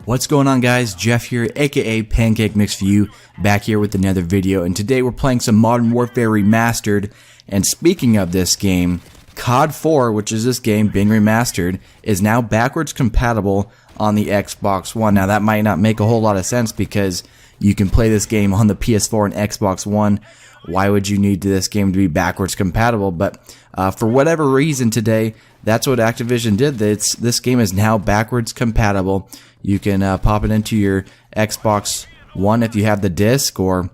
What's going on, guys? Jeff here, aka Pancake Mix for you, back here with another video, and today we're playing some Modern Warfare Remastered. And speaking of this game, COD 4, which is this game being remastered, is now backwards compatible on the Xbox One. Now that might not make a whole lot of sense because you can play this game on the PS4 and Xbox One. Why would you need this game to be backwards compatible? But for whatever reason today, that's what Activision did. This game is now backwards compatible. You can pop it into your Xbox One if you have the disc or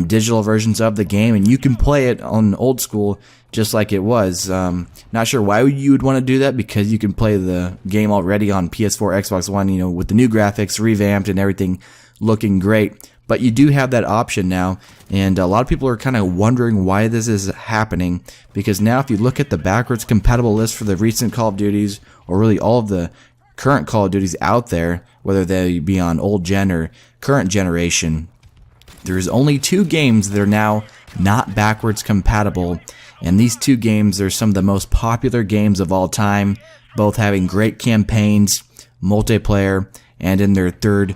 digital versions of the game, and you can play it on old school just like it was. Not sure why you would want to do that, because you can play the game already on PS4, Xbox One, you know, with the new graphics revamped and everything looking great. But you do have that option now, and a lot of people are kind of wondering why this is happening, because now if you look at the backwards compatible list for the recent Call of Duties, or really all of the current Call of Duties out there, whether they be on old gen or current generation, there's only 2 games that are now not backwards compatible, and these 2 games are some of the most popular games of all time, both having great campaigns, multiplayer, and in their third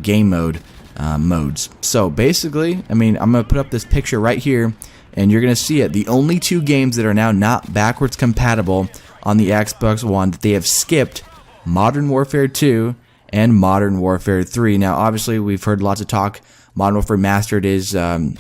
game modes. So basically, I mean, I'm going to put up this picture right here, and you're going to see it. The only 2 games that are now not backwards compatible on the Xbox One that they have skipped: Modern Warfare 2 and Modern Warfare 3. Now, obviously, we've heard lots of talk. Modern Warfare Remastered is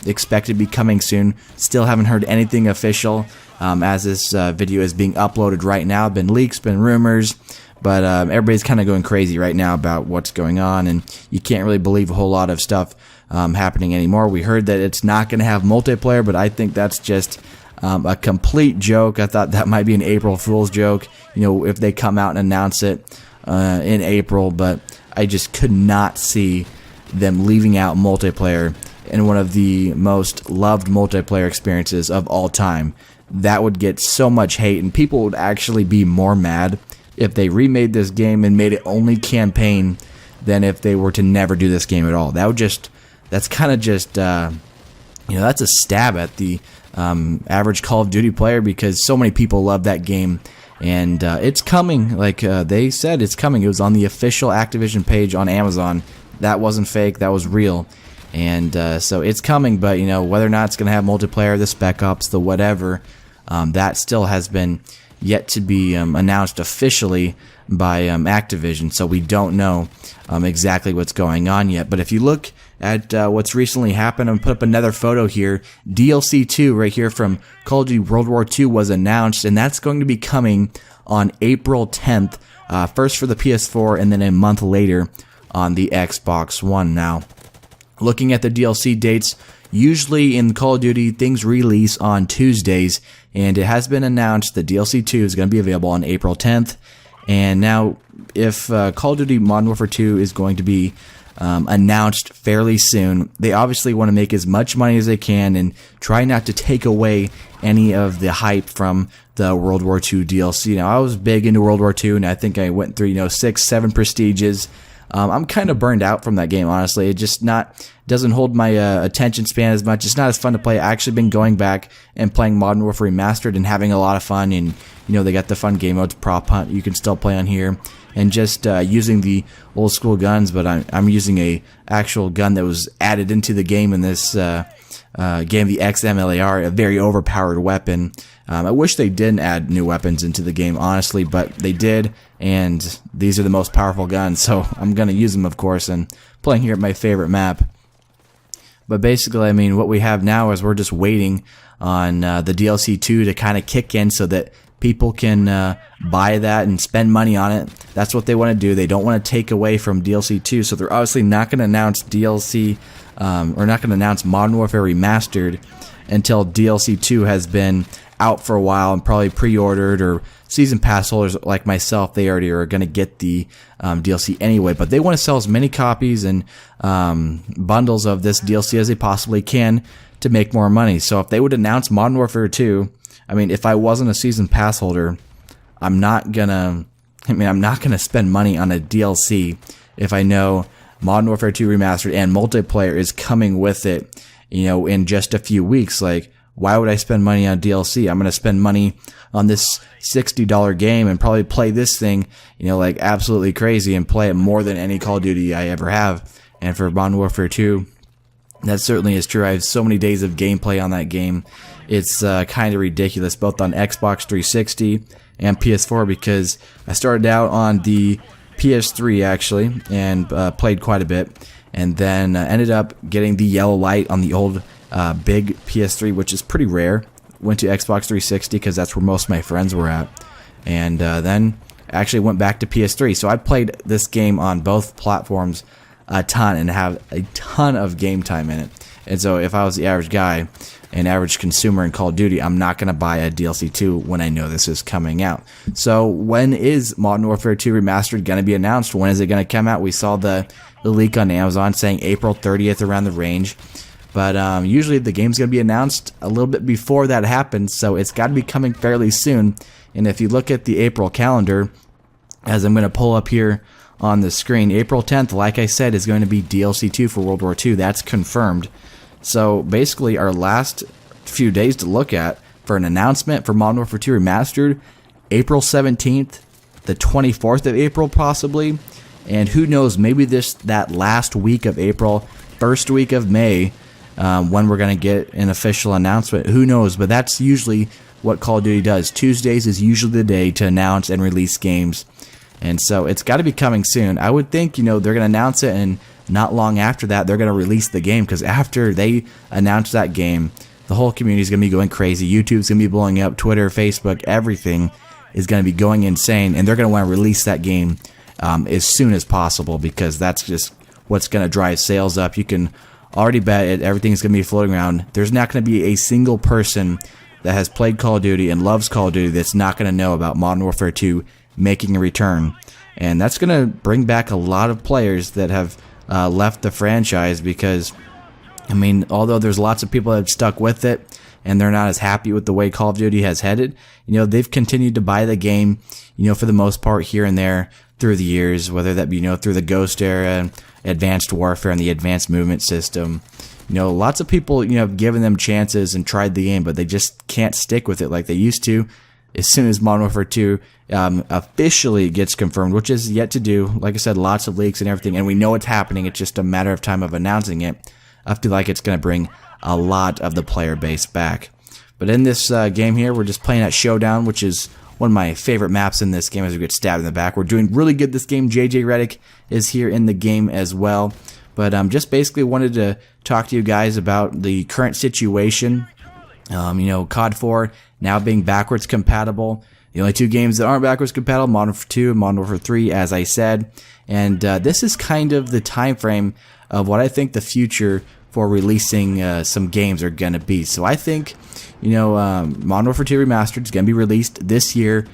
expected to be coming soon. Still haven't heard anything official as this video is being uploaded right now. Been leaks, been rumors, but everybody's kind of going crazy right now about what's going on, and you can't really believe a whole lot of stuff happening anymore. We heard that it's not going to have multiplayer, but I think that's just a complete joke. I thought that might be an April Fool's joke, you know, if they come out and announce it in April, but I just could not see them leaving out multiplayer in one of the most loved multiplayer experiences of all time. That would get so much hate, and people would actually be more mad if they remade this game and made it only campaign than if they were to never do this game at all. That's kind of just, you know, that's a stab at the average Call of Duty player, because so many people love that game, and it's coming. Like they said, it's coming. It was on the official Activision page on Amazon. That wasn't fake, that was real. And so it's coming, but you know, whether or not it's going to have multiplayer, the Spec Ops, the whatever, that still has been yet to be announced officially by Activision, so we don't know exactly what's going on yet. But if you look at what's recently happened, I'm going to put up another photo here. DLC 2 right here from Call of Duty World War II was announced, and that's going to be coming on April 10th, first for the PS4 and then a month later on the Xbox One. Now, looking at the DLC dates, usually in Call of Duty, things release on Tuesdays, and it has been announced that DLC 2 is going to be available on April 10th. And now, if Call of Duty Modern Warfare 2 is going to be announced fairly soon, they obviously want to make as much money as they can and try not to take away any of the hype from the World War II DLC. Now, I was big into World War II, and I think I went through, you know, 6, 7 prestiges. I'm kind of burned out from that game, honestly. It just doesn't hold my attention span as much. It's not as fun to play. I've actually been going back and playing Modern Warfare Remastered and having a lot of fun. And you know, they got the fun game modes, Prop Hunt, you can still play on here, and just using the old school guns. But I'm using a actual gun that was added into the game in this game, the XMLAR, a very overpowered weapon. I wish they didn't add new weapons into the game, honestly, but they did, and these are the most powerful guns, so I'm going to use them, of course, and playing here at my favorite map. But basically, I mean, what we have now is we're just waiting on the DLC 2 to kind of kick in so that people can buy that and spend money on it. That's what they want to do. They don't want to take away from DLC 2, so they're obviously not going to announce DLC, or not going to announce Modern Warfare Remastered until DLC 2 has been out for a while and probably pre-ordered, or season pass holders like myself, they already are going to get the DLC anyway, but they want to sell as many copies and bundles of this DLC as they possibly can to make more money. So if they would announce Modern Warfare 2, I mean, if I wasn't a season pass holder, I'm not gonna spend money on a DLC if I know Modern Warfare 2 Remastered and multiplayer is coming with it, you know, in just a few weeks. Like, why would I spend money on DLC? I'm going to spend money on this $60 game and probably play this thing, like absolutely crazy and play it more than any Call of Duty I ever have. And for Modern Warfare 2, that certainly is true. I have so many days of gameplay on that game. It's kind of ridiculous, both on Xbox 360 and PS4, because I started out on the PS3 actually and played quite a bit, and then ended up getting the yellow light on the old big PS3, which is pretty rare. Went to Xbox 360 because that's where most of my friends were at, and then actually went back to PS3. So I played this game on both platforms a ton and have a ton of game time in it. And so if I was the average guy, an average consumer in Call of Duty, I'm not going to buy a DLC 2 when I know this is coming out. So when is Modern Warfare 2 Remastered going to be announced? When is it going to come out? We saw the leak on Amazon saying April 30th around the range. But usually the game's going to be announced a little bit before that happens, so it's got to be coming fairly soon. And if you look at the April calendar, as I'm going to pull up here on the screen, April 10th, like I said, is going to be DLC 2 for World War II. That's confirmed. So basically our last few days to look at for an announcement for Modern Warfare 2 Remastered, April 17th, the 24th of April possibly, and who knows, maybe that last week of April, first week of May, when we're going to get an official announcement. Who knows, but that's usually what Call of Duty does. Tuesdays is usually the day to announce and release games, and so it's got to be coming soon. I would think, they're going to announce it, and not long after that, they're going to release the game, because after they announce that game, the whole community is going to be going crazy. YouTube's going to be blowing up. Twitter, Facebook, everything is going to be going insane, and they're going to want to release that game as soon as possible, because that's just what's going to drive sales up. You can already bet it. Everything's going to be floating around. There's not going to be a single person that has played Call of Duty and loves Call of Duty that's not going to know about Modern Warfare 2 making a return. And that's going to bring back a lot of players that have left the franchise, because, I mean, although there's lots of people that have stuck with it and they're not as happy with the way Call of Duty has headed, they've continued to buy the game, for the most part here and there through the years, whether that be, through the Ghost era, Advanced Warfare, and the Advanced Movement system. Lots of people, have given them chances and tried the game, but they just can't stick with it like they used to. As soon as Modern Warfare 2 officially gets confirmed, which is yet to do, like I said, lots of leaks and everything, and we know it's happening, it's just a matter of time of announcing it, I feel like it's going to bring a lot of the player base back. But in this game here, we're just playing at Showdown, which is one of my favorite maps in this game as we get stabbed in the back. We're doing really good this game. JJ Redick is here in the game as well. But just basically wanted to talk to you guys about the current situation. COD 4 now being backwards compatible. The only two games that aren't backwards compatible, Modern Warfare 2 and Modern Warfare 3, as I said. And this is kind of the time frame of what I think the future for releasing some games are going to be. So I think, Modern Warfare 2 Remastered is going to be released this year.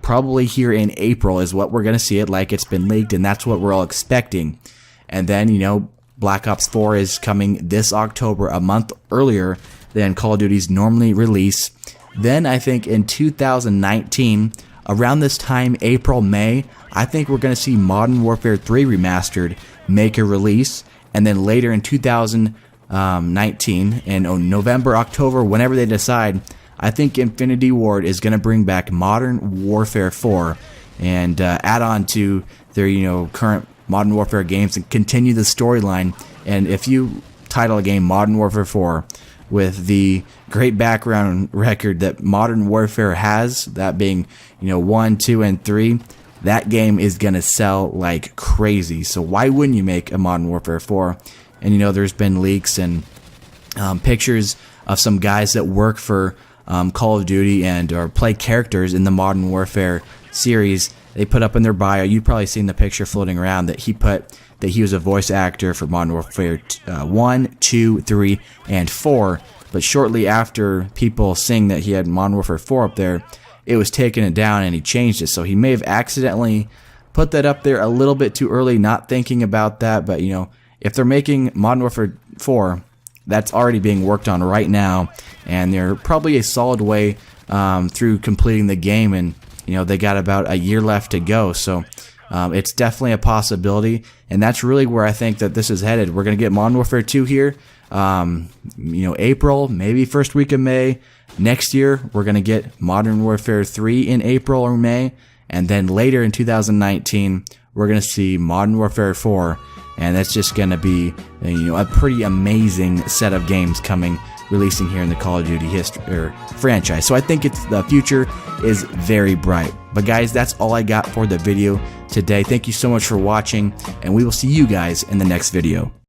Probably here in April is what we're going to see it, like it's been leaked, and that's what we're all expecting. And then, Black Ops 4 is coming this October, a month earlier than Call of Duty's normally release. Then I think in 2019, around this time, April, May, I think we're going to see Modern Warfare 3 Remastered make a release. And then later in 2019, in November, October, whenever they decide, I think Infinity Ward is going to bring back Modern Warfare 4 and add on to their, current Modern Warfare games and continue the storyline. And if you title a game Modern Warfare 4 with the great background record that Modern Warfare has, that being, 1, 2, and 3, that game is going to sell like crazy. So why wouldn't you make a Modern Warfare 4? And, there's been leaks and pictures of some guys that work for Call of Duty or play characters in the Modern Warfare series. They put up in their bio, you've probably seen the picture floating around, that he was a voice actor for Modern Warfare 1, 2, 3, and 4. But shortly after people seeing that he had Modern Warfare 4 up there, it was taken down and he changed it. So he may have accidentally put that up there a little bit too early, not thinking about that. But, if they're making Modern Warfare 4, that's already being worked on right now. And they're probably a solid way through completing the game. And, they got about a year left to go. So it's definitely a possibility, and that's really where I think that this is headed. We're going to get Modern Warfare 2 here, April, maybe first week of May. Next year, we're going to get Modern Warfare 3 in April or May, and then later in 2019, we're going to see Modern Warfare 4, and that's just going to be a pretty amazing set of games releasing here in the Call of Duty franchise. So I think the future is very bright. But guys, that's all I got for the video today. Thank you so much for watching, and we will see you guys in the next video.